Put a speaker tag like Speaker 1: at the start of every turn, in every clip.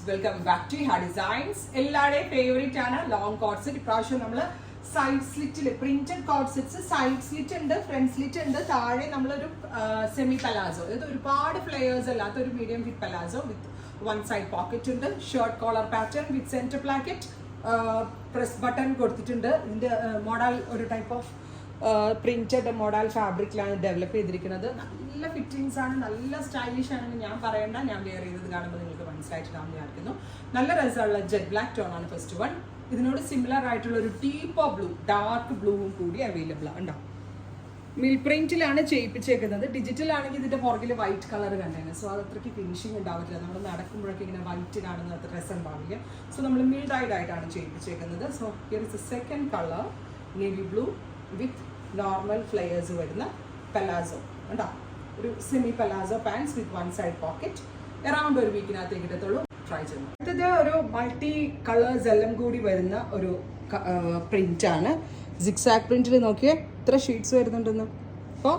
Speaker 1: Welcome back to ഹാ designs. എല്ലാവരുടെയും favourite ആണ് ലോങ് കോഡ് സെറ്റ്. ഇപ്രാവശ്യം നമ്മൾ സൈഡ് സ്ലിറ്റിൽ printed cord sets, side slit ഉണ്ട്, ഫ്രണ്ട് സ്ലിറ്റ് ഉണ്ട്, താഴെ നമ്മളൊരു സെമി പലാസോ, അതായത് ഒരുപാട് ഫ്ലെയേഴ്സ് അല്ലാത്ത ഒരു medium fit palazzo with one side pocket ഉണ്ട്, shirt collar pattern with centre placket, press button കൊടുത്തിട്ടുണ്ട്. ഇതിന്റെ മോഡൽ ഒരു ടൈപ്പ് ഓഫ് പ്രിന്റഡ് മോഡൽ ഫാബ്രിക്കിലാണ് ഡെവലപ്പ് ചെയ്തിരിക്കുന്നത്. നല്ല ഫിറ്റിങ്സ് ആണ്, നല്ല സ്റ്റൈലിഷ് ആണെന്ന് ഞാൻ പറയണ്ട, ഞാൻ വെയർ ചെയ്തത് കാണുമ്പോൾ നിങ്ങൾക്ക് മനസ്സിലായിട്ടുണ്ടാവും വിചാരിക്കുന്നു. നല്ല രസമുള്ള ജെറ്റ് ബ്ലാക്ക് ടോൺ ആണ് ഫസ്റ്റ് വൺ. ഇതിനോട് സിമിലർ ആയിട്ടുള്ള ഒരു ടീപ്പോ ബ്ലൂ, ഡാർക്ക് ബ്ലൂവും കൂടി അവൈലബിൾ ആണ്. ഉണ്ടാവും മിൽ പ്രിന്റിലാണ് ചെയ്യിപ്പിച്ചേക്കുന്നത്. ഡിജിറ്റൽ ആണെങ്കിൽ ഇതിന്റെ പുറകിൽ വൈറ്റ് കളർ കണ്ടേനെ, സോ അത് അത്രയ്ക്ക് ഫിനിഷിംഗ് ഉണ്ടാവില്ല. നമ്മൾ നടക്കുമ്പോഴൊക്കെ ഇങ്ങനെ വൈറ്റ് കാണുന്ന അത്ര രസം ഉണ്ടാവില്ല. സോ നമ്മൾ മിൽഡൈഡ് ആയിട്ടാണ് ചെയ്യിപ്പിച്ചേക്കുന്നത്. So here is a second colour, navy blue with normal flares വരുന്ന പലാസോ ഉണ്ടോ, ഒരു semi palazzo pants with one side pocket. Around ഒരു വീക്കിനകത്തേക്ക് കിട്ടത്തുള്ളൂ. ട്രൈ ചെയ്യുന്നു. അടുത്തത് ഒരു മൾട്ടി കളേഴ്സ് എല്ലാം കൂടി വരുന്ന ഒരു പ്രിന്റ് ആണ്. സിക്സാക് പ്രിന്റിൽ നോക്കിയേ ഇത്ര ഷീറ്റ്സ് വരുന്നുണ്ടെന്ന്. അപ്പോൾ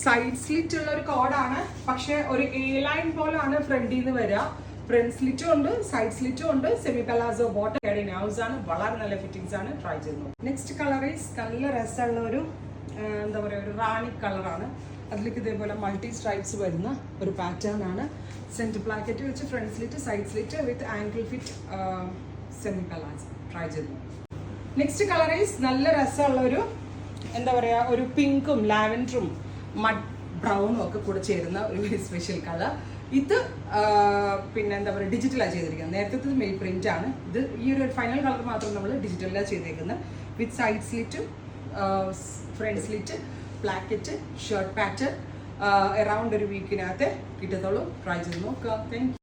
Speaker 1: സൈഡ് സ്ലിറ്റ് ഉള്ള ഒരു കോഡാണ്, പക്ഷെ ഒരു എ ലൈൻ പോലാണ് ഫ്രണ്ടിൽ നിന്ന് വരിക. ഫ്രണ്ട് സ്ലിറ്റും ഉണ്ട്, സൈഡ് സ്ലിറ്റും ഉണ്ട്, സെമി പലാസോ ബോട്ടം നൗസ് ആണ്. വളരെ നല്ല ഫിറ്റിംഗ്സ് ആണ്. ട്രൈ ചെയ്യുന്നു. നെക്സ്റ്റ് കളർ ഈസ് നല്ല രസമുള്ള ഒരു എന്താ പറയുക, ഒരു റാണി കളറാണ്. അതിലേക്ക് ഇതേപോലെ മൾട്ടി സ്ട്രൈപ്സ് വരുന്ന ഒരു പാറ്റേൺ ആണ്. സെന്റർ പ്ലാക്കറ്റ് വെച്ച് front slit, side slit with angle fit semi palazzo. Try ചെയ്യുന്നു. നെക്സ്റ്റ് കളർ ഈസ് നല്ല രസമുള്ള ഒരു എന്താ പറയുക, ഒരു പിങ്കും ലാവൻഡറും മഡ് ബ്രൗണും ഒക്കെ കൂടെ ചേരുന്ന ഒരു വെരി സ്പെഷ്യൽ കളർ. ഇത് പിന്നെ എന്താ പറയുക, ഡിജിറ്റലാണ് ചെയ്തിരിക്കുന്നത്. നേരത്തെ മെയിൽ പ്രിന്റ് ആണ്. ഇത് ഈ ഒരു ഫൈനൽ കളർ മാത്രം നമ്മൾ ഡിജിറ്റലാണ് ചെയ്തേക്കുന്നത്. വിത്ത് സൈഡ് സ്ലിറ്റും front slit, placket, shirt pattern. Around ഒരു വീക്കിനകത്ത് കിട്ടത്തുള്ളൂ. ട്രൈ ചെയ്ത് നോക്കുക. Thank U.